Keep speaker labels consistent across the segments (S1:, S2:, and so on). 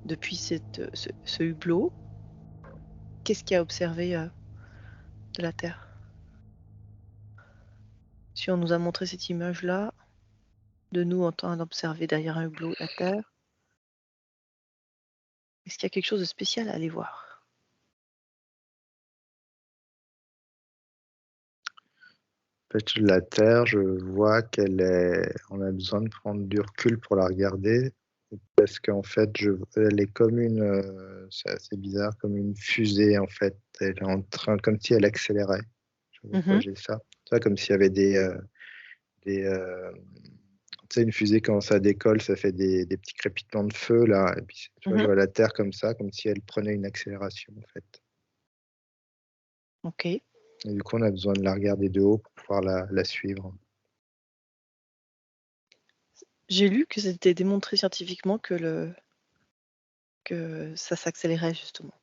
S1: depuis ce hublot, qu'est-ce qu'il a observé de la Terre? Si on nous a montré cette image-là, de nous en train d'observer derrière un hublot la Terre, est-ce qu'il y a quelque chose de spécial à aller voir?
S2: En fait, la Terre, je vois on a besoin de prendre du recul pour la regarder, parce qu'en fait, elle est comme c'est assez bizarre, comme une fusée, en fait. Elle est en train, comme si elle accélérait. Je sais pas pourquoi
S1: Mhm,
S2: j'ai ça. Tu vois, comme s'il y avait des, tu sais, une fusée, quand ça décolle, ça fait des petits crépitements de feu, là. Et puis, tu vois, je
S1: mhm.
S2: vois la Terre comme ça, comme si elle prenait une accélération, en fait.
S1: Ok.
S2: Et du coup, on a besoin de la regarder de haut pour pouvoir la suivre.
S1: J'ai lu que c'était démontré scientifiquement que ça s'accélérait justement.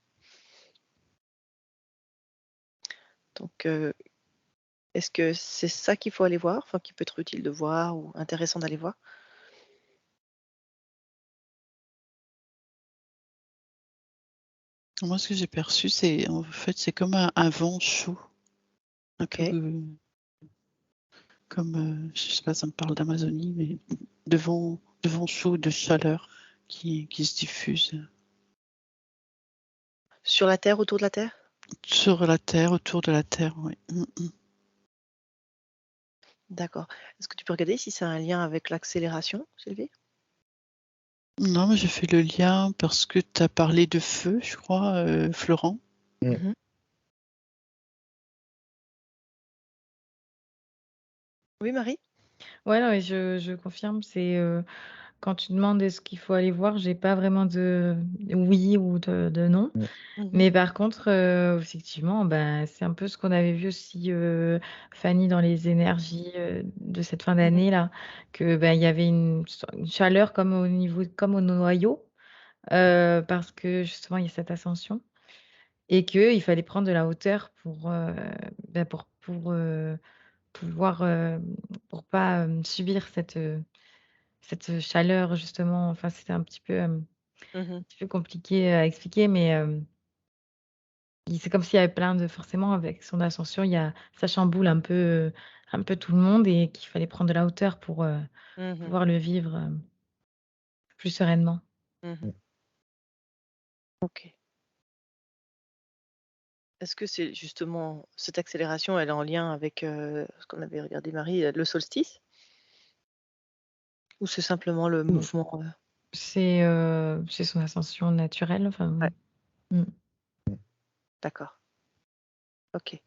S1: Donc, est-ce que c'est ça qu'il faut aller voir, enfin qui peut être utile de voir ou intéressant d'aller voir?
S3: Moi, ce que j'ai perçu, c'est comme un vent chaud, un peu
S1: Ok.
S3: comme, je sais pas, ça me parle d'Amazonie, mais de vent chaud, de chaleur qui se diffuse
S1: Sur la Terre, autour de la Terre?
S3: sur la Terre, autour de la Terre, oui.
S1: D'accord. Est-ce que tu peux regarder si c'est un lien avec l'accélération, Sylvie?
S3: Non, mais j'ai fait le lien parce que tu as parlé de feu, je crois, Florent.
S2: Mm.
S1: Mhm. Oui, Marie?
S4: Ouais, non, mais je confirme, quand tu demandes est-ce qu'il faut aller voir, j'ai pas vraiment de oui ou de non.
S2: Mm.
S1: Mhm.
S4: Mais par contre, effectivement, ben, c'est un peu ce qu'on avait vu aussi, Fanny, dans les énergies, de cette fin
S1: Mhm.
S4: d'année-là, que, ben, il y avait une chaleur comme au noyau, parce que justement il y a cette ascension et qu'il fallait prendre de la hauteur bah, pour pouvoir, pour pas, subir cette chaleur justement. Enfin, c'était
S1: Mhm.
S4: un petit peu compliqué à expliquer, mais c'est comme s'il y avait plein de forcément avec son ascension, ça chamboule un peu tout le monde et qu'il fallait prendre de la hauteur pour,
S1: Mhm.
S4: pouvoir le vivre, plus sereinement.
S1: Mhm. Ok. Est-ce que c'est justement cette accélération, elle est en lien avec ce qu'on avait regardé, Marie, le solstice? Ou c'est simplement le
S4: Mmh.
S1: mouvement
S4: C'est son ascension naturelle, enfin,
S1: Ouais,
S4: mmh.
S1: d'accord. Ok.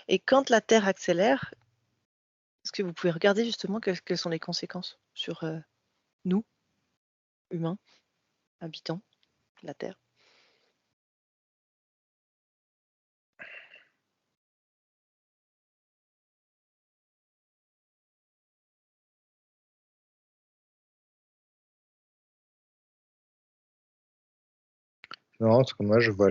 S1: Et quand la Terre accélère, est-ce que vous pouvez regarder justement quelles sont les conséquences sur nous, humains, habitants de la Terre?
S2: Non, parce que moi, je vois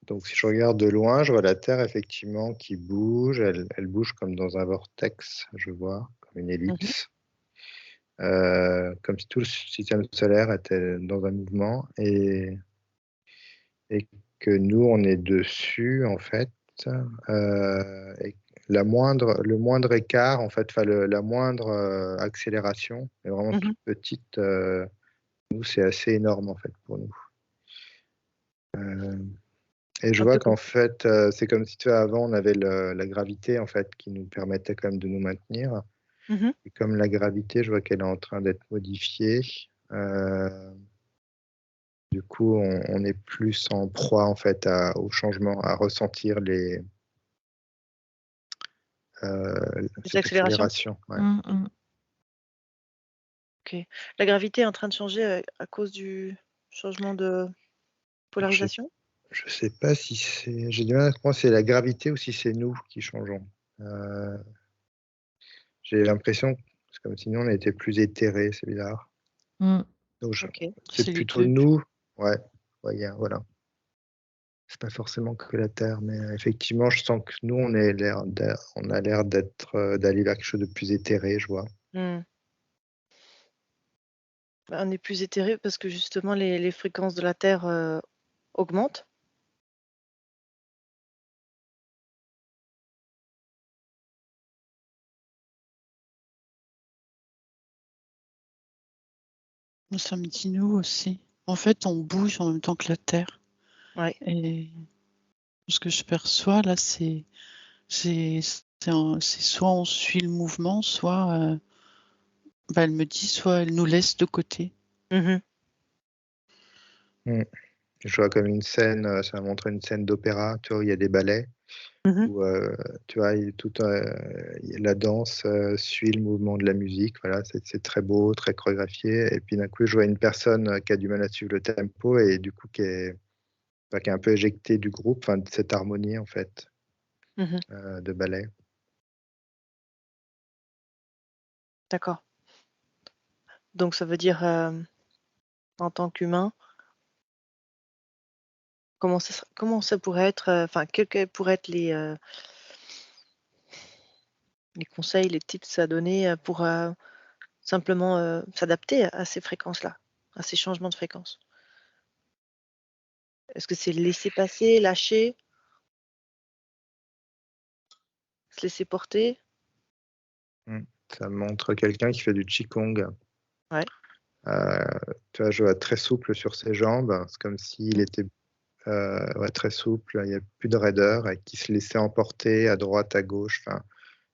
S2: donc si je regarde de loin, je vois la Terre effectivement qui bouge. Elle bouge comme dans un vortex, je vois, comme une
S1: Mhm.
S2: ellipse, comme si tout le système solaire était dans un mouvement et que nous, on est dessus, en fait, et le moindre écart, en fait, enfin, la moindre accélération est vraiment
S1: Mhm.
S2: toute petite. Nous, c'est assez énorme, en fait, pour nous. Et je
S1: Un
S2: vois
S1: peu comme.
S2: qu'en fait, c'est comme si, tu vois, avant, on avait la gravité, en fait, qui nous permettait quand même de nous maintenir.
S1: Mhm.
S2: Et comme la gravité, je vois qu'elle est en train d'être modifiée. Euh, du coup, on est plus en proie, en fait, au changement, à ressentir
S1: Les
S2: cette
S1: accélérations?
S2: accélération. Ouais.
S4: Mmh mh.
S1: Ok. La gravité est en train de changer à cause du changement de
S2: Alors,
S1: polarisation?
S2: je sais pas si c'est. J'ai du mal à comprendre si c'est la gravité ou si c'est nous qui changeons. Euh, j'ai l'impression que c'est comme si nous, on était plus éthérés, c'est bizarre.
S4: Mmh.
S2: Donc,
S1: Ok.
S2: c'est
S3: C'est les
S2: plutôt
S3: deux.
S2: nous. Ouais, ouais, voilà. C'est pas forcément que la Terre, mais effectivement, je sens que nous, on a l'air d'aller vers quelque chose de plus éthéré, je vois.
S1: Hmm. On est plus éthéré parce que justement les fréquences de la Terre augmentent.
S3: Ça me dit nous aussi. En fait, on bouge en même temps que la Terre.
S1: Ouais.
S3: Et ce que je perçois là, c'est soit on suit le mouvement, soit elle me dit, soit elle nous laisse de côté.
S1: Mhm.
S2: Je vois comme une scène, ça montre une scène d'opéra, tu vois, où il y a des ballets,
S1: Mhm.
S2: où tu vois, la danse suit le mouvement de la musique, voilà, c'est très beau, très chorégraphié, et puis d'un coup, je vois une personne qui a du mal à suivre le tempo, et du coup, qui est un peu éjectée du groupe, enfin, de cette harmonie, en fait,
S1: Mhm.
S2: de ballet.
S1: D'accord. Donc ça veut dire en tant qu'humain, comment ça pourrait être, enfin, quels pourraient être les conseils, les tips à donner pour simplement s'adapter à ces fréquences-là, à ces changements de fréquence? Est-ce que c'est laisser passer, lâcher, se laisser porter?
S2: Ça montre quelqu'un qui fait du Qigong.
S1: Ouais.
S2: Tu vois, je vois très souple sur ses jambes, c'est comme s'il était ouais, très souple, il n'y a plus de raideur et qui se laissait emporter à droite, à gauche. Enfin,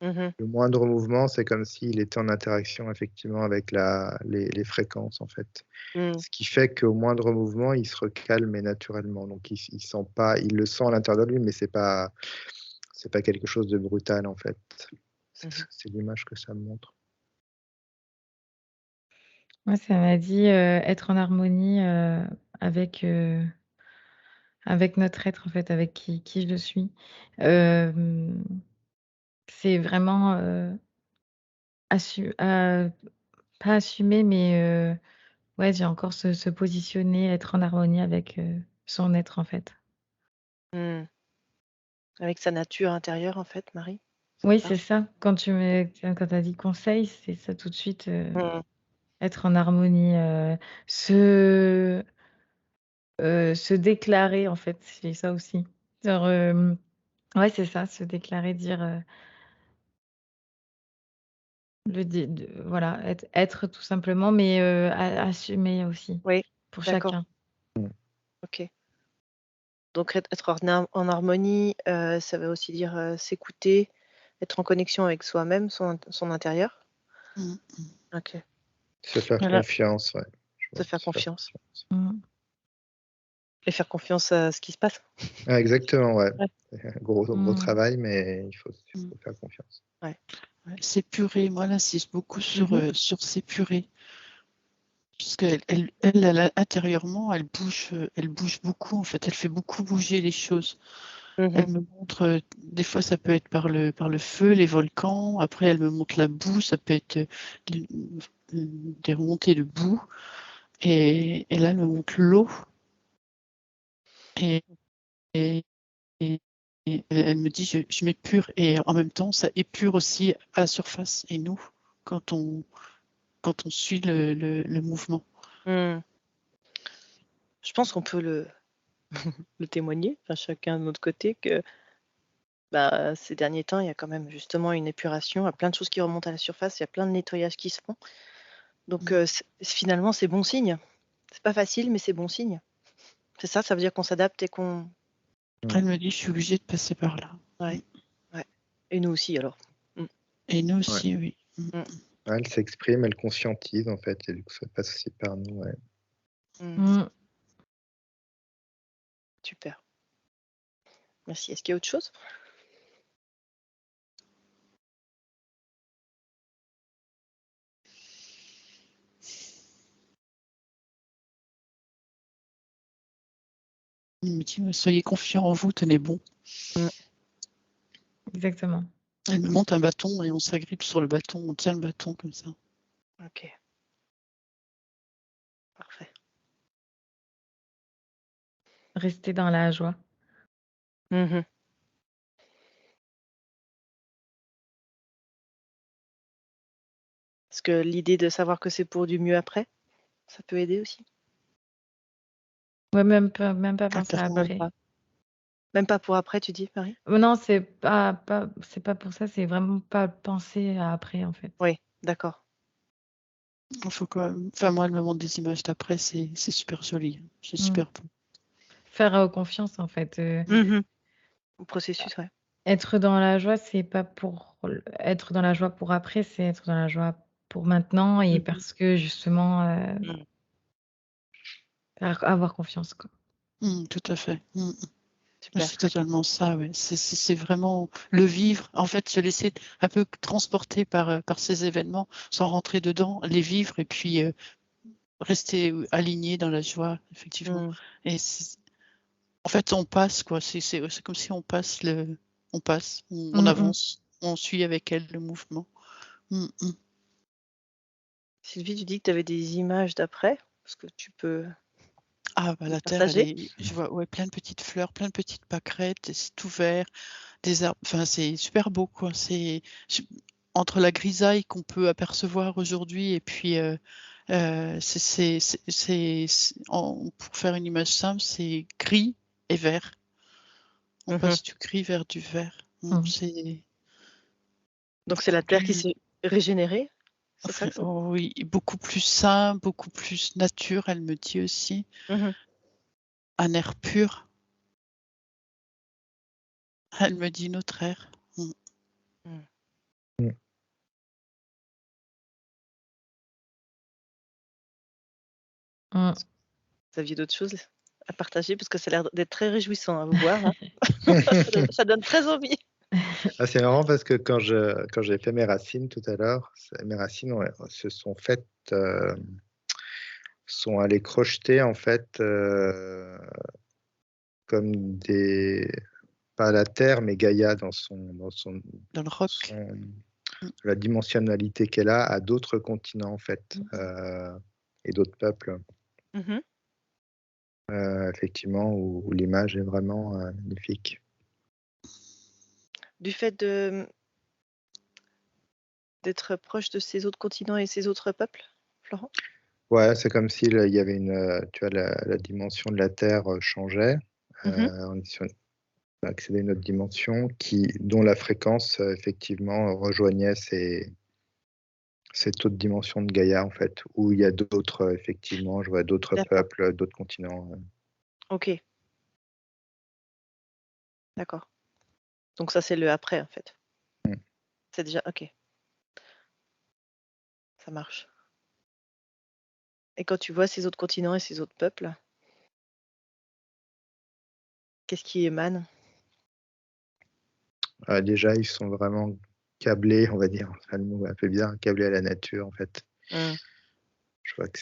S1: Mhm.
S2: le moindre mouvement, c'est comme s'il était en interaction effectivement avec les fréquences en fait.
S1: Mm.
S2: Ce qui fait qu'au moindre mouvement, il se recalme et naturellement. Donc il sent pas, il le sent à l'intérieur de lui, mais c'est pas quelque chose de brutal en fait.
S1: Mhm.
S2: C'est l'image que ça me montre.
S4: Moi, ça m'a dit être en harmonie avec, avec notre être, en fait, avec qui je suis. Euh, c'est vraiment pas assumer, mais ouais, j'ai encore se positionner, être en harmonie avec son être, en fait.
S1: Mm. Avec sa nature intérieure, en fait, Marie, ça te
S4: Oui,
S1: parle?
S4: c'est ça. Quand tu as dit conseil, c'est ça tout de suite,
S1: Mm.
S4: être en harmonie, se, se déclarer, en fait, c'est ça aussi. Genre, ouais, c'est ça, se déclarer, dire, voilà, être tout simplement, mais assumer aussi
S1: Oui,
S4: pour
S1: d'accord,
S4: chacun.
S1: ok. Donc être en harmonie, ça veut aussi dire s'écouter, être en connexion avec soi-même, son intérieur.
S3: Mm.
S1: Ok.
S2: Se faire
S3: Voilà.
S2: confiance, ouais. Je
S1: Se
S2: vois,
S1: faire
S2: se faire
S1: confiance.
S2: confiance.
S4: Mm.
S1: Et faire confiance à ce qui se passe.
S2: Ah, exactement, ouais.
S1: Ouais.
S2: C'est un gros
S4: Mm.
S2: travail, mais il faut
S3: Mm.
S2: faire confiance.
S3: Ouais, s'épurer, moi j'insiste beaucoup sur,
S1: Mhm.
S3: sur s'épurer. Parce qu'intérieurement, elle bouge beaucoup, en fait, elle fait beaucoup bouger les choses.
S1: Mhm.
S3: Elle me montre, des fois ça peut être par le feu, les volcans, après elle me montre la boue, ça peut être des remontées de boue, et là elle me montre l'eau, et, et, et- et elle me dit je m'épure, et en même temps ça épure aussi à la surface, et nous, quand on, quand on suit le mouvement.
S1: Mm. Je pense qu'on peut le témoigner, enfin, chacun de notre côté, que bah, ces derniers temps, il y a quand même justement une épuration, il y a plein de choses qui remontent à la surface, il y a plein de nettoyages qui se font. Donc finalement, c'est bon signe. C'est pas facile, mais c'est bon signe. C'est ça, ça veut dire qu'on s'adapte et qu'on...
S3: Elle me dit je suis obligée de passer par là.
S1: Ouais, ouais. Et nous aussi, alors. Mm.
S3: Et nous
S2: Ouais.
S3: aussi, oui.
S1: Mm.
S2: Ouais, elle s'exprime, elle conscientise en fait, et du coup ça passe aussi par nous. Ouais.
S1: Mm.
S4: Mm.
S1: Super. Merci. Est-ce qu'il y a autre chose?
S3: Elle me dit soyez confiants en vous, tenez bon.
S4: Exactement.
S3: Elle me monte un bâton et on s'agrippe sur le bâton, on tient le bâton comme ça.
S1: Ok. Parfait.
S4: Rester dans la joie.
S1: Mhm. Parce que l'idée de savoir que c'est pour du mieux après, Ça peut aider aussi.
S4: Ouais, même pas penser à
S3: Intéressant.
S1: Même
S4: après.
S1: pas. Même pas pour après, tu dis, Marie?
S4: Non, c'est pas pour ça, c'est vraiment pas penser à après, en fait.
S1: Oui, d'accord.
S3: Il faut quand même... Enfin, moi, elle me montre des images d'après, c'est super joli. C'est
S4: Mm.
S3: super beau.
S4: Faire confiance, en fait.
S1: Au processus, ouais.
S4: Être dans la joie, c'est pas pour être dans la joie pour après, c'est être dans la joie pour maintenant et
S1: Mhm.
S4: parce que justement,
S1: Mm.
S4: avoir confiance, quoi.
S3: Tout à fait.
S1: Super.
S3: C'est totalement ça, ouais. C'est vraiment le vivre, en fait, se laisser un peu transporter par ces événements sans rentrer dedans, les vivre et puis rester aligné dans la joie, effectivement.
S1: Mm.
S3: Et en fait, on passe, quoi. C'est comme si on passe, on
S4: Mm, mm.
S3: avance, on suit avec elle le mouvement.
S1: Sylvie, tu dis que tu avais des images d'après, parce que tu peux
S3: Ah, bah,
S1: les
S3: la terre,
S1: partager.
S3: je vois plein de petites fleurs, plein de petites pâquerettes, et c'est tout vert, des arbres, enfin, c'est super beau, quoi. Entre la grisaille qu'on peut apercevoir aujourd'hui et puis pour faire une image simple, c'est gris et vert. On
S1: Mhm.
S3: passe du gris vers du vert.
S4: Mhm.
S3: C'est
S1: Donc c'est la
S3: beaucoup
S1: terre qui
S3: plus,
S1: s'est régénérée, c'est ça que c'est?
S3: oui, beaucoup plus sain, beaucoup plus nature, elle me dit aussi.
S1: Mhm.
S3: Un air pur, elle me dit notre air.
S2: Mm.
S4: Mm.
S1: Vous aviez d'autres choses à partager, parce que ça a l'air d'être très réjouissant à vous voir, là. Ça donne très envie.
S2: Ah, c'est marrant parce que quand j'ai fait mes racines tout à l'heure, mes racines se sont faites, sont allées crocheter en fait comme pas la Terre, mais Gaïa dans
S3: Dans le roc.
S2: la dimensionnalité qu'elle a à d'autres continents en fait et d'autres peuples.
S1: Mhm.
S2: Effectivement, où l'image est vraiment magnifique.
S1: Du fait d'être proche de ces autres continents et ces autres peuples, Florent?
S2: Ouais, c'est comme si il y avait tu vois, la dimension de la Terre changeait.
S1: Mhm.
S2: On accédait à une autre dimension dont la fréquence effectivement rejoignait cette autre dimension de Gaïa en fait, où il y a d'autres effectivement, je vois d'autres
S1: D'accord.
S2: peuples, d'autres continents.
S1: Ok. D'accord. Donc ça, c'est le après, en fait.
S2: Mm.
S1: C'est déjà ok. Ça marche. Et quand tu vois ces autres continents et ces autres peuples, qu'est-ce qui émane?
S2: Déjà, ils sont vraiment câblés, on va dire. Enfin, le mot est un peu bizarre, câblés à la nature en fait.
S1: Mm.
S2: Je vois que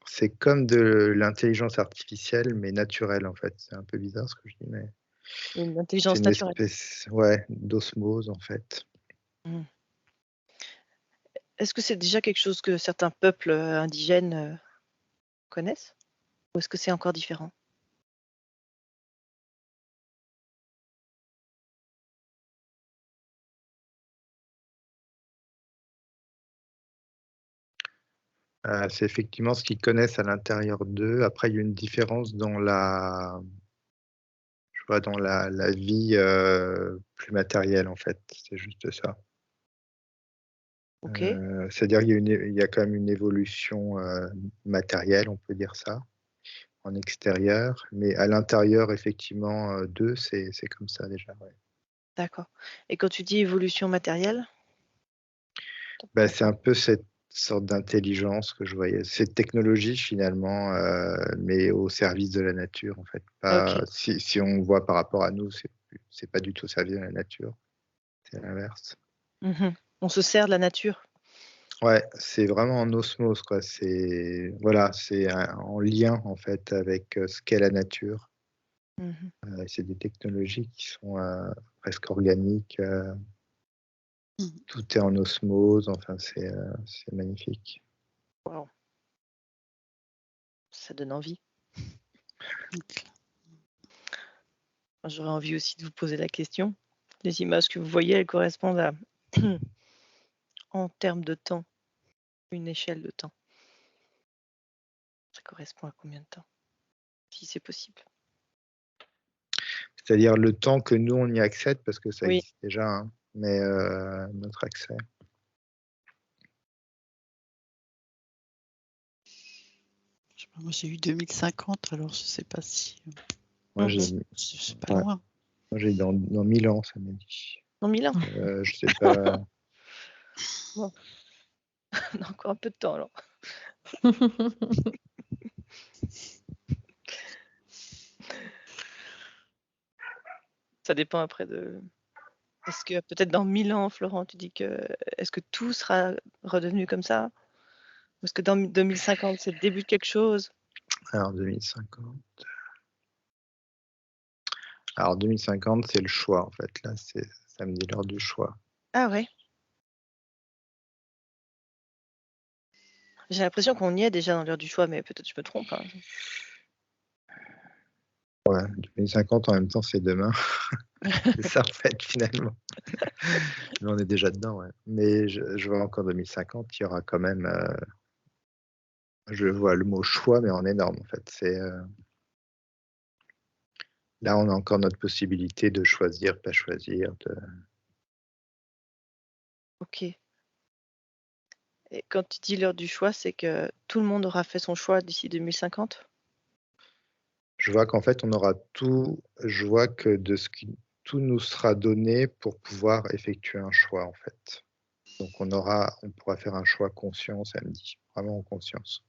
S2: c'est comme de l'intelligence artificielle, mais naturelle en fait. C'est un peu bizarre ce que je dis, mais
S1: Une
S2: c'est
S1: intelligence
S2: une
S1: naturelle.
S2: espèce, d'osmose en fait.
S1: Mm. Est-ce que c'est déjà quelque chose que certains peuples indigènes connaissent? Ou est-ce que c'est encore différent?
S2: C'est effectivement ce qu'ils connaissent à l'intérieur d'eux. Après, il y a une différence dans dans la vie plus matérielle en fait. C'est juste ça.
S1: Ok.
S2: C'est-à-dire qu'il y a quand même une évolution matérielle, on peut dire ça, en extérieur, mais à l'intérieur, effectivement, d'eux, c'est comme ça déjà. Ouais.
S1: D'accord. Et quand tu dis évolution matérielle?
S2: Bah, c'est un peu cette sorte d'intelligence que je voyais, cette technologie finalement, mais au service de la nature en fait.
S1: Ok.
S2: Si on voit par rapport à nous, c'est pas du tout au service de la nature, c'est l'inverse.
S1: Mhm. On se sert de la nature.
S2: Ouais, c'est vraiment en osmose quoi. C'est voilà, en lien en fait avec ce qu'est la nature.
S1: Mhm.
S2: C'est des technologies qui sont presque organiques. Tout est en osmose. Enfin, c'est magnifique.
S1: Wow. Ça donne envie. J'aurais envie aussi de vous poser la question. Les images que vous voyez, elles correspondent à, en termes de temps, une échelle de temps. Ça correspond à combien de temps? Si c'est possible.
S2: C'est-à-dire le temps que nous, on y accède, parce que ça
S1: Oui.
S2: existe déjà, hein, mais notre accès.
S3: Je sais pas, moi j'ai eu 2050, alors je sais pas si.
S2: Moi, j'ai
S3: C'est pas
S2: ouais.
S3: loin.
S2: moi, j'ai dans 1000 ans, ça m'a dit.
S1: Dans 1000 ans.
S2: Je sais pas.
S1: On a encore un peu de temps alors. Ça dépend après de. Est-ce que peut-être dans 1000 ans, Florent, tu dis que est-ce que tout sera redevenu comme ça? Ou est-ce que dans 2050, c'est le début de quelque chose?
S2: Alors 2050. Alors 2050, c'est le choix en fait. Là, ça me dit l'heure du choix.
S1: Ah ouais. J'ai l'impression qu'on y est déjà dans l'heure du choix, mais peut-être je me trompe. Hein.
S2: Ouais, 2050 en même temps, c'est demain. C'est ça en fait finalement. Mais on est déjà dedans, ouais. Mais je vois encore 2050, il y aura quand même. Je vois le mot choix, mais en énorme en fait. Là, on a encore notre possibilité de choisir, pas choisir.
S1: Ok. Et quand tu dis l'heure du choix, c'est que tout le monde aura fait son choix d'ici 2050?
S2: Je vois qu'en fait, on aura tout. Je vois que tout nous sera donné pour pouvoir effectuer un choix en fait. Donc on pourra faire un choix conscient samedi, vraiment en conscience.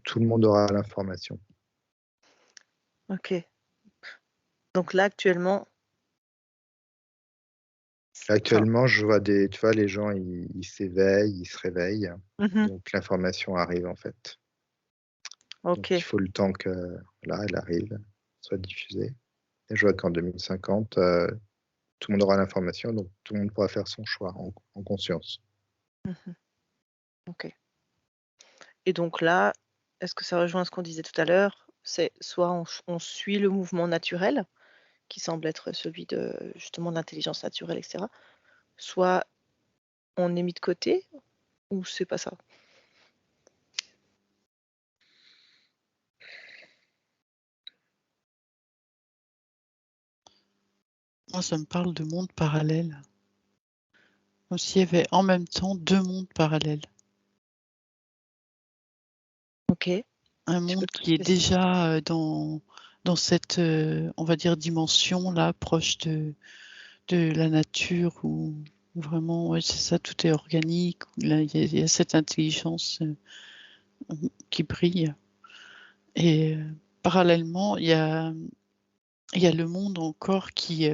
S2: Tout le monde aura l'information.
S1: Ok. Donc là, actuellement.
S2: Actuellement, je vois tu vois, les gens, ils s'éveillent, ils se réveillent.
S1: Mhm.
S2: Donc l'information arrive en fait. Donc
S1: Ok.
S2: il faut le temps que là, elle arrive, soit diffusée. Et je vois qu'en 2050, tout le monde aura l'information, donc tout le monde pourra faire son choix en conscience.
S1: Mhm. Ok. Et donc là, est-ce que ça rejoint ce qu'on disait tout à l'heure? C'est soit on suit le mouvement naturel, qui semble être celui de justement l'intelligence naturelle, etc. Soit on est mis de côté, ou c'est pas ça?
S3: Moi, ça me parle de mondes parallèles. Comme s'il y avait en même temps deux mondes parallèles.
S1: Ok.
S3: Un
S1: Tu
S3: monde
S1: peux
S3: qui est
S1: spécifier?
S3: déjà dans cette, on va dire, dimension-là, proche de la nature, où vraiment, ouais, c'est ça, tout est organique, où là, il y a cette intelligence qui brille. Et parallèlement, il y a le monde encore qui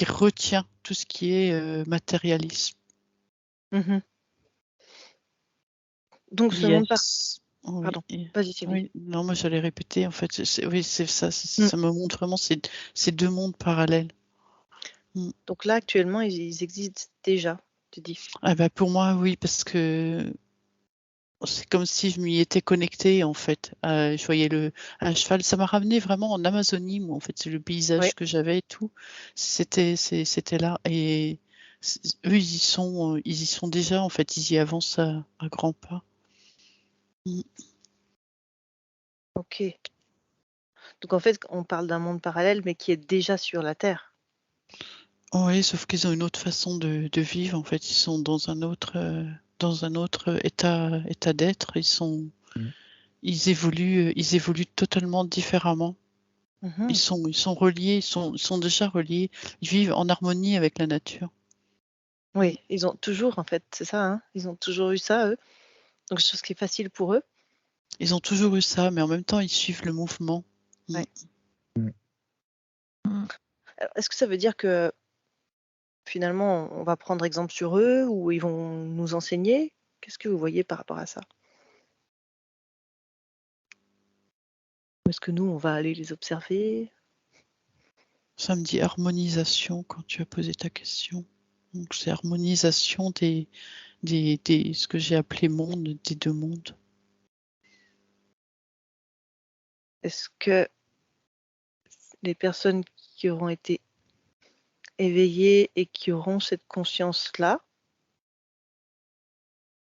S3: retient tout ce qui est matérialisme.
S1: Mhm. Donc
S3: Il
S1: ce
S3: y a
S1: monde par...
S3: oui,
S1: Pardon. Vas-y, Sylvie.
S3: oui, non, moi j'allais répéter, en fait, oui, c'est ça,
S1: Mm.
S3: ça me montre vraiment ces deux mondes parallèles.
S1: Donc là, actuellement, ils existent déjà, tu dis.
S3: Ah bah pour moi, oui, parce que c'est comme si je m'y étais connectée, en fait. Je voyais un cheval, ça m'a ramené vraiment en Amazonie, moi, en fait, c'est le paysage
S1: Ouais.
S3: que j'avais et tout. C'était là. Et eux, ils y sont déjà, en fait, ils y avancent à grands pas.
S1: Ok. Donc en fait, on parle d'un monde parallèle, mais qui est déjà sur la Terre.
S3: Oui, sauf qu'ils ont une autre façon de vivre, en fait. Ils sont dans un autre état d'être.
S2: Mm.
S3: Ils évoluent totalement différemment.
S1: Mhm.
S3: Ils sont reliés, ils sont déjà reliés. Ils vivent en harmonie avec la nature.
S1: Oui, ils ont toujours, en fait, c'est ça, hein, ils ont toujours eu ça, eux. Donc, chose qui est facile pour eux.
S3: Ils ont toujours eu ça, mais en même temps, ils suivent le mouvement.
S1: Ouais.
S2: Mm.
S1: Alors, est-ce que ça veut dire que finalement, on va prendre exemple sur eux ou ils vont nous enseigner? Qu'est-ce que vous voyez par rapport à ça? Ou est-ce que nous, on va aller les observer?
S3: Ça me dit harmonisation quand tu as posé ta question. Donc, c'est harmonisation ce que j'ai appelé monde, des deux mondes.
S1: Est-ce que les personnes qui auront été éveillées et qui auront cette conscience-là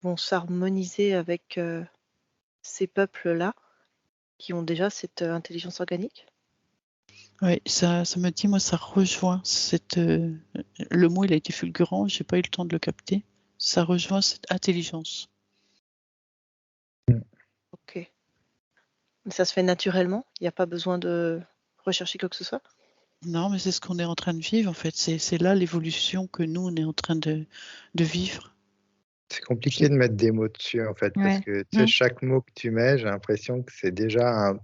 S1: vont s'harmoniser avec ces peuples-là qui ont déjà cette intelligence organique?
S3: Oui, ça me dit, moi, ça rejoint le mot, il a été fulgurant, j'ai pas eu le temps de le capter. Ça rejoint cette intelligence.
S1: Ok. Ça se fait naturellement? Il n'y a pas besoin de rechercher quoi que ce soit?
S3: Non, mais c'est ce qu'on est en train de vivre, en fait. C'est là l'évolution que nous, on est en train de vivre.
S2: C'est compliqué de mettre des mots dessus, en fait, parce
S4: Ouais.
S2: que tu sais, chaque mot que tu mets, j'ai l'impression que c'est déjà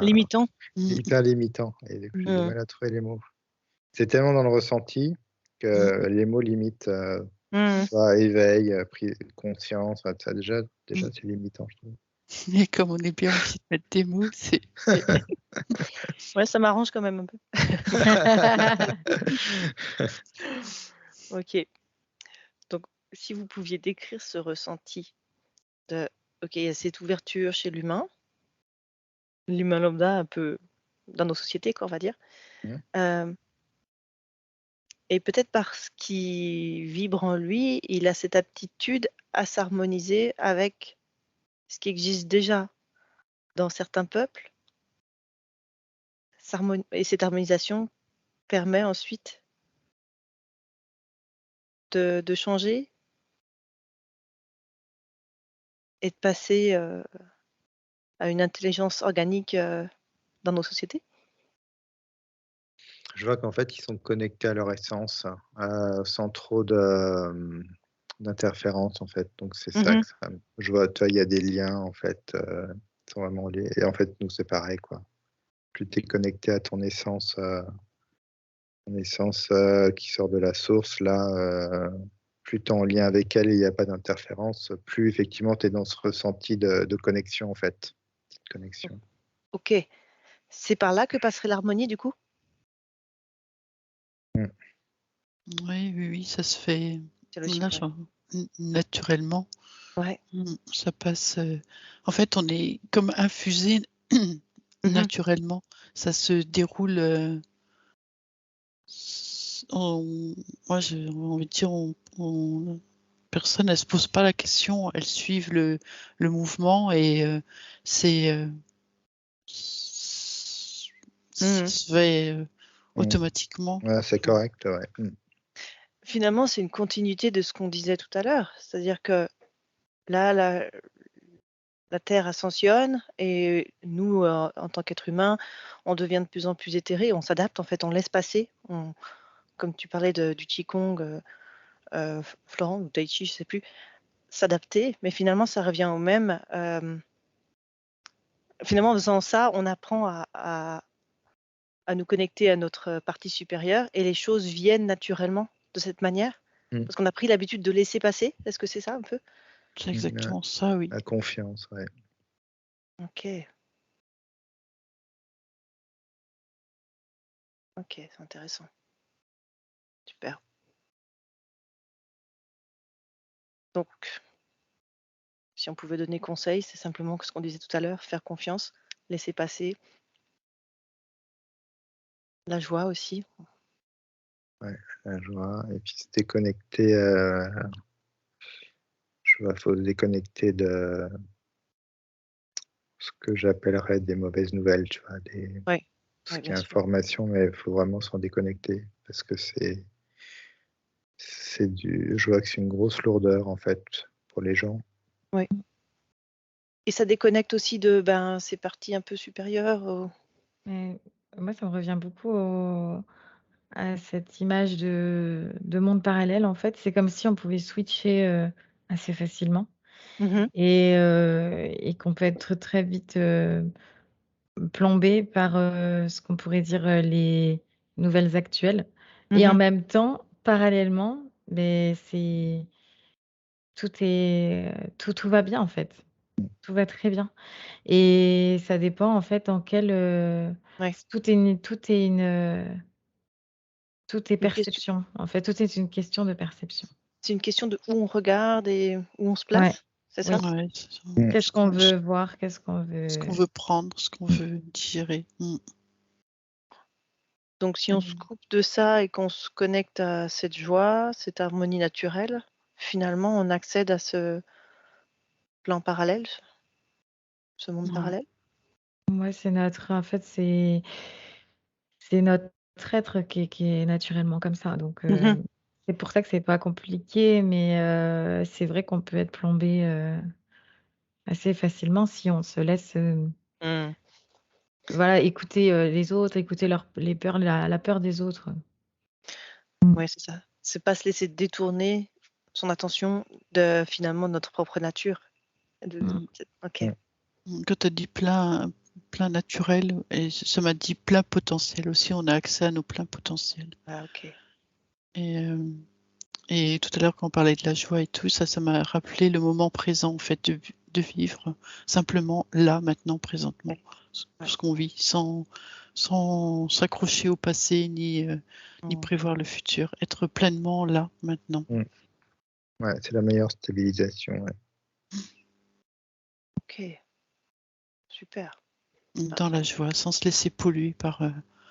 S1: Limitant.
S2: hyper limitant. Et du coup, j'ai du
S1: Mm.
S2: mal à trouver les mots. C'est tellement dans le ressenti que les mots limitent,
S1: Mm.
S2: soit éveil, conscience, ça déjà
S3: Mm.
S2: c'est limitant, je trouve.
S3: Et comme on est bien obligé de mettre des mots, c'est
S1: Ouais, ça m'arrange quand même un peu. Ok. Donc, si vous pouviez décrire ce ressenti de, ok, il y a cette ouverture chez l'humain lambda un peu dans nos sociétés, quoi, on va dire.
S2: Mhm.
S1: Et peut-être parce qu'il vibre en lui, il a cette aptitude à s'harmoniser avec ce qui existe déjà dans certains peuples. Et cette harmonisation permet ensuite de changer et de passer à une intelligence organique dans nos sociétés.
S2: Je vois qu'en fait, ils sont connectés à leur essence, sans trop d'interférences, en fait. Donc, c'est ça
S1: Mhm.
S2: que je vois, toi, il y a des liens, en fait, qui sont vraiment liés. Et en fait, nous, c'est pareil, quoi. Plus tu es connecté à ton essence qui sort de la source, là, plus tu es en lien avec elle et il n'y a pas d'interférence, plus effectivement tu es dans ce ressenti de connexion, en fait. Petite connexion.
S1: Ok. C'est par là que passerait l'harmonie, du coup?
S2: Mm.
S3: oui, ça se fait
S1: C'est logique,
S3: là,
S1: ouais.
S3: naturellement.
S1: Ouais.
S3: Ça passe. En fait, on est comme infusé naturellement. Ça se déroule. Moi, j'ai envie de dire, personne, elle se pose pas la question, elles suivent le mouvement et c'est ça se fait automatiquement.
S2: Ouais, c'est correct, ouais. Mm.
S1: Finalement, c'est une continuité de ce qu'on disait tout à l'heure. C'est-à-dire que là, la Terre ascensionne et nous, en tant qu'êtres humains, on devient de plus en plus éthérés, on s'adapte, en fait, on laisse passer. Comme tu parlais du Qigong, Florent, ou Tai Chi, je ne sais plus, s'adapter, mais finalement, ça revient au même. Finalement, en faisant ça, on apprend à nous connecter à notre partie supérieure et les choses viennent naturellement de cette manière.
S2: Mm.
S1: Parce qu'on a pris l'habitude de laisser passer. Est-ce que c'est ça un peu?
S3: C'est exactement ça, oui.
S2: La confiance, ouais.
S1: Ok. Ok, c'est intéressant. Super. Donc, si on pouvait donner conseil, c'est simplement ce qu'on disait tout à l'heure, faire confiance, laisser passer. La joie aussi.
S2: La joie. Et puis se déconnecter, je vois, faut se déconnecter de ce que j'appellerais des mauvaises nouvelles, tu vois,
S1: Oui,
S2: ce
S1: ouais,
S2: qui est
S1: bien sûr.
S2: information, mais il faut vraiment s'en déconnecter parce que je vois que c'est une grosse lourdeur en fait pour les gens.
S1: Oui. Et ça déconnecte aussi de ces parties un peu supérieures.
S4: Mais moi, ça me revient beaucoup à cette image de monde parallèle, en fait. C'est comme si on pouvait switcher assez facilement
S1: Mhm.
S4: et qu'on peut être très vite plombé par ce qu'on pourrait dire les nouvelles actuelles. Et en
S1: Mhm.
S4: même temps, parallèlement, mais tout va bien en fait. Tout va très bien. Et ça dépend en fait en quelle
S1: Ouais.
S4: tout est
S1: Une question.
S4: perception. En fait, tout est une question de perception.
S1: C'est une question de où on regarde et où on se
S4: Ouais,
S1: place, c'est ça?
S4: oui.
S3: Ouais, c'est ça.
S4: Qu'est-ce qu'on veut voir, qu'est-ce qu'on
S3: Ce qu'on
S4: veut.
S3: veut prendre, ce qu'on veut digérer.
S1: Donc si on se coupe de ça et qu'on se connecte à cette joie, cette harmonie naturelle, finalement on accède à plan parallèle, ce monde
S3: Ouais.
S1: parallèle?
S4: Ouais, en fait, c'est notre être qui est naturellement comme ça. Donc,
S1: Mhm.
S4: c'est pour ça que c'est pas compliqué, mais c'est vrai qu'on peut être plombé assez facilement si on se laisse,
S1: Mm.
S4: voilà, écouter les autres, écouter les peurs, la peur des autres.
S1: Ouais, c'est ça. C'est pas se laisser détourner son attention de finalement notre propre nature.
S4: Mm.
S1: Ok.
S2: Mm.
S3: Quand tu as dit plein naturel, et ça m'a dit plein potentiel aussi, on a accès à nos pleins potentiels.
S1: Ah, ok.
S3: Et tout à l'heure, quand on parlait de la joie et tout, ça m'a rappelé le moment présent, en fait, de vivre simplement là, maintenant, présentement,
S1: Ouais.
S3: ce qu'on vit, sans s'accrocher au passé, ni
S1: Mm.
S3: prévoir le futur. Être pleinement là, maintenant.
S2: Ouais, c'est la meilleure stabilisation. Ouais.
S1: Ok. Super.
S3: Dans la joie, sans se laisser polluer par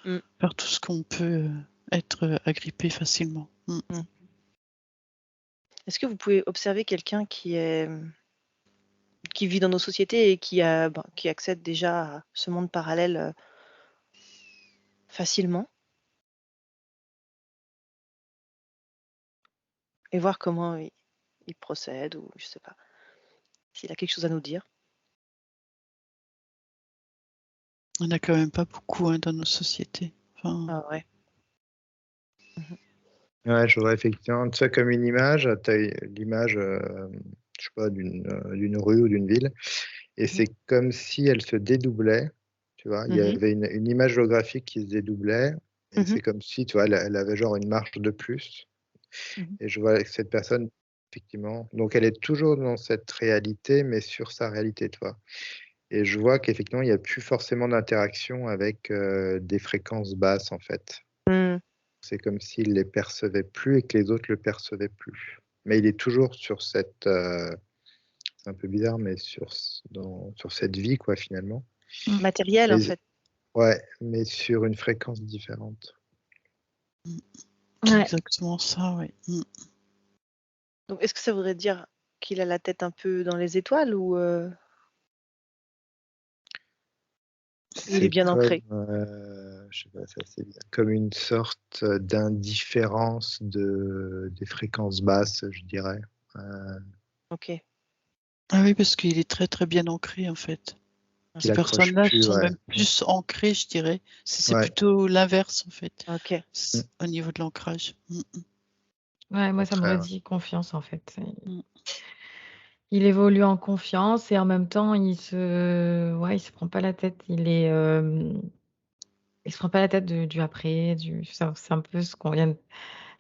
S1: Mm.
S3: tout ce qu'on peut être agrippé facilement.
S1: Est-ce que vous pouvez observer quelqu'un qui vit dans nos sociétés et qui accède déjà à ce monde parallèle facilement et voir comment il procède ou je sais pas s'il a quelque chose à nous dire?
S3: On n'a quand même pas beaucoup dans nos sociétés. Enfin,
S1: Ah ouais.
S2: Ouais, je vois effectivement ça comme une image. Tu as l'image, je sais pas, d'une rue ou d'une ville, et c'est comme si elle se dédoublait. Tu vois, il y avait une image géographique qui se dédoublait, et c'est comme si, tu vois, elle avait genre une marche de plus. Et je vois que cette personne, effectivement, donc elle est toujours dans cette réalité, mais sur sa réalité, tu vois. Et je vois qu'effectivement, il n'y a plus forcément d'interaction avec des fréquences basses, en fait.
S1: Mm.
S2: C'est comme s'il les percevait plus et que les autres le percevaient plus. Mais il est toujours sur cette, c'est un peu bizarre, mais sur cette vie, quoi, finalement.
S1: Matériel en
S2: Mais,
S1: fait.
S2: ouais, mais sur une fréquence différente.
S4: Ouais.
S3: exactement ça, oui.
S1: Donc est-ce que ça voudrait dire qu'il a la tête un peu dans les étoiles ou il est bien ancré?
S2: Je sais pas, c'est bien. Comme une sorte d'indifférence des fréquences basses, je dirais.
S1: Ok.
S3: Ah oui, parce qu'il est très très bien ancré en fait.
S2: Qu'il
S3: Ces
S2: accroche
S3: personnes-là
S2: plus,
S3: sont
S2: ouais.
S3: même plus ancrées, je dirais. C'est
S2: Ouais.
S3: plutôt l'inverse en fait,
S1: Ok.
S3: au niveau de l'ancrage.
S4: Ouais, moi, ça m'aurait
S2: Contraire.
S4: dit confiance, en fait.
S3: Mm.
S4: Il évolue en confiance et en même temps, il se prend pas la tête. Il se prend pas la tête du après, c'est un peu ce qu'on vient de...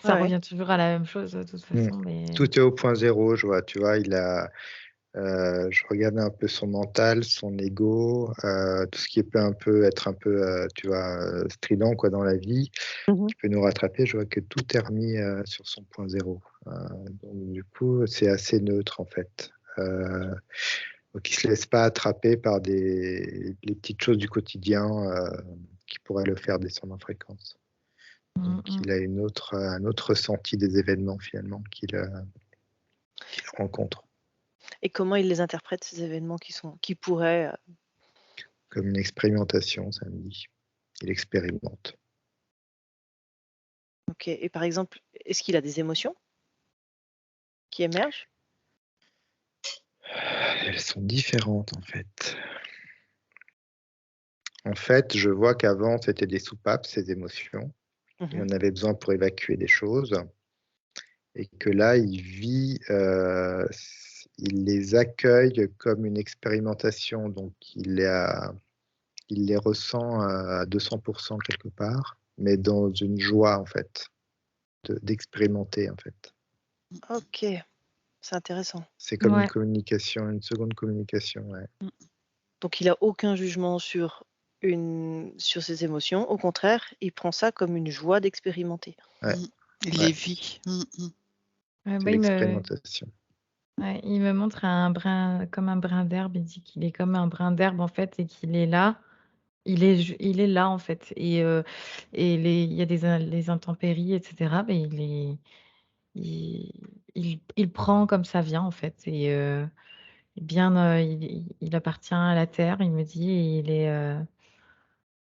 S4: Ça
S1: Ouais.
S4: revient toujours à la même chose, de toute façon, mais...
S2: Tout est au point zéro, je vois. Tu vois, je regardais un peu son mental, son ego, tout ce qui peut être un peu, tu vois, strident quoi dans la vie, qui peut nous rattraper. Je vois que tout est remis sur son point zéro. Donc du coup, c'est assez neutre en fait. Donc il se laisse pas attraper par les petites choses du quotidien qui pourraient le faire descendre en fréquence. Donc il a un autre ressenti des événements finalement qu'il rencontre.
S1: Et comment il les interprète ces événements qui pourraient
S2: Comme une expérimentation, ça me dit. Il expérimente.
S1: Ok. Et par exemple, est-ce qu'il a des émotions qui émergent?
S2: Elles sont différentes en fait. En fait, je vois qu'avant, c'était des soupapes, ces émotions. Il en avait besoin pour évacuer des choses. Et que là, il les accueille comme une expérimentation. Donc, il les ressent à 200% quelque part, mais dans une joie, en fait, d'expérimenter, en fait.
S1: Ok. C'est intéressant.
S2: C'est comme une
S4: Ouais.
S2: communication, une seconde communication, ouais.
S1: Donc il a aucun jugement sur ses émotions. Au contraire, il prend ça comme une joie d'expérimenter.
S2: Ouais.
S3: Il
S2: Ouais.
S3: les vit.
S4: Ouais,
S2: C'est
S4: bah,
S2: l'expérimentation.
S4: il me montre comme un brin d'herbe. Il dit qu'il est comme un brin d'herbe, en fait, et qu'il est là. Il est là, en fait. Et il y a les intempéries, etc. Mais il prend comme ça vient, en fait. Et bien, il appartient à la terre, il me dit, et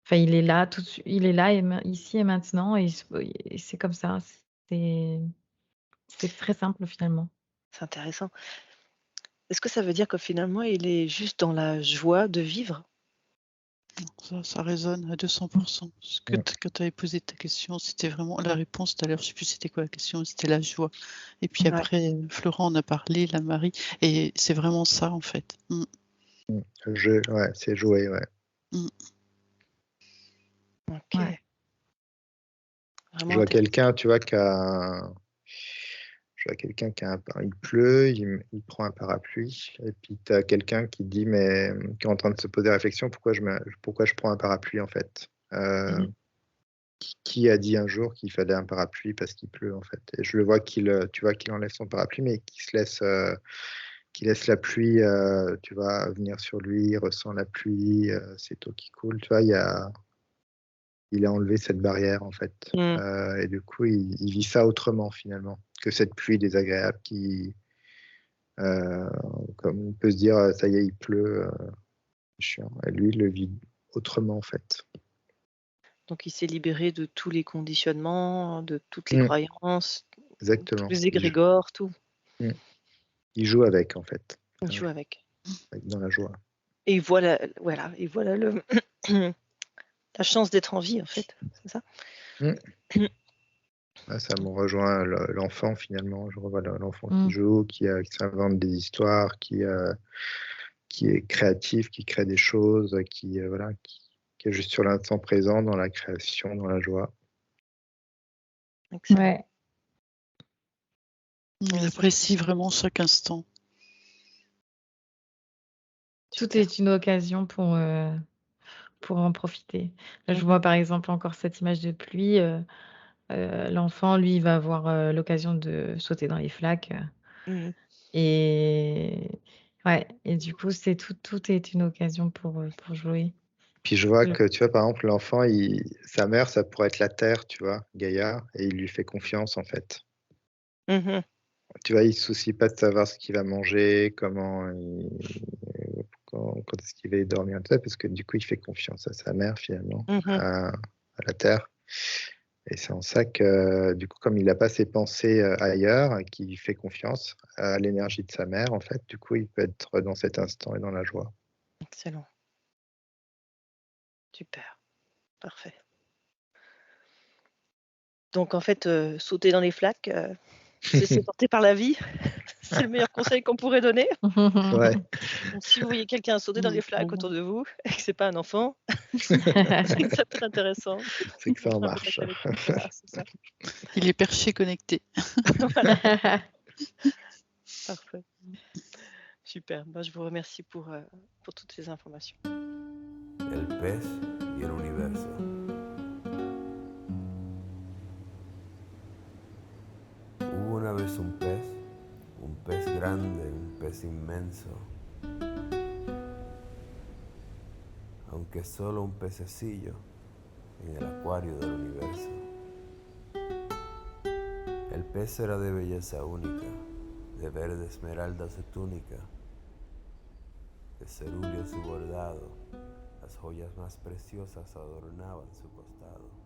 S4: enfin, il est là il est là et ici et maintenant, et c'est comme ça. C'est c'est très simple finalement.
S1: C'est intéressant. Est-ce que ça veut dire que finalement, il est juste dans la joie de vivre?
S3: Ça résonne à 200%.
S2: Mm.
S3: Quand tu avais posé ta question, c'était vraiment la réponse tout à l'heure. Je sais plus c'était quoi la question, c'était la joie. Et puis
S1: Ouais.
S3: après, Florent en a parlé, la Marie, et c'est vraiment ça en fait.
S2: Ouais, c'est joué, ouais.
S1: OK.
S4: Ouais.
S2: Je
S1: Vraiment
S2: vois
S1: intéressant.
S2: quelqu'un, tu vois, il pleut, il prend un parapluie, et puis tu as quelqu'un qui dit, mais qui est en train de se poser la réflexion, pourquoi je prends un parapluie en fait?
S1: Mmh.
S2: Qui a dit un jour qu'il fallait un parapluie parce qu'il pleut en fait? Et je le vois tu vois, qu'il enlève son parapluie, mais qui laisse la pluie, tu vois, venir sur lui, il ressent la pluie, cette eau qui coule, tu vois, il a enlevé cette barrière en fait.
S1: Mmh.
S2: Et du coup, il vit ça autrement finalement que cette pluie désagréable euh, comme on peut se dire, ça y est, il pleut, c'est chiant. Et lui, il le vit autrement en fait.
S1: Donc il s'est libéré de tous les conditionnements, de toutes les
S2: Mm,
S1: croyances, tous
S2: exactement.
S1: les égrégores, tout.
S2: Mm. Il joue avec en fait,
S1: Il joue avec.
S2: dans la joie.
S1: Et voilà le la chance d'être en vie, en fait, c'est ça?
S2: Mm. Ouais, ça me rejoint l'enfant finalement. Je revois l'enfant qui
S4: Mmh.
S2: joue, qui s'invente des histoires, qui est créatif, qui crée des choses, voilà, qui est juste sur l'instant présent, dans la création, dans la joie.
S1: Excellent.
S4: Ouais.
S3: Il
S1: Ouais, ça,
S3: apprécie vraiment chaque instant.
S4: Tout
S1: super.
S4: est une occasion pour en profiter. Là, je
S1: Mmh.
S4: vois par exemple encore cette image de pluie, l'enfant, lui, il va avoir, l'occasion de sauter dans les flaques,
S1: Mmh.
S4: et ouais, et du coup, c'est tout est une occasion pour jouer.
S2: Puis je vois
S4: Mmh.
S2: que, tu vois, par exemple, l'enfant, sa mère, ça pourrait être la terre, tu vois, Gaïa, et il lui fait confiance en fait.
S1: Mmh.
S2: Tu vois, il se soucie pas de savoir ce qu'il va manger, quand est-ce qu'il va dormir, tout ça, parce que du coup, il fait confiance à sa mère finalement,
S1: Mmh.
S2: à la terre. Et c'est en ça que, du coup, comme il n'a pas ses pensées ailleurs, qu'il fait confiance à l'énergie de sa mère, en fait, du coup, il peut être dans cet instant et dans la joie.
S1: Excellent. Super, parfait. Donc en fait, sauter dans les flaques, se laisser porter par la vie, c'est le meilleur conseil qu'on pourrait donner.
S2: Ouais,
S1: Donc si vous voyez quelqu'un sauter dans les flaques
S3: Vraiment.
S1: autour de vous et que c'est pas un enfant, c'est que ça peut être intéressant
S2: c'est que ça en
S1: d'entrer en
S2: marche.
S1: contact avec lui. Voilà, c'est ça.
S3: Il est perché connecté.
S1: Voilà, parfait. Super. Ben, je vous remercie pour toutes ces informations.
S5: El pez y el universo. Hubo una vez un pez grande, un pez inmenso, aunque solo un pececillo en el acuario del universo. El pez era de belleza única, de verde esmeralda su túnica, de cerúleo su bordado, las joyas más preciosas adornaban su costado.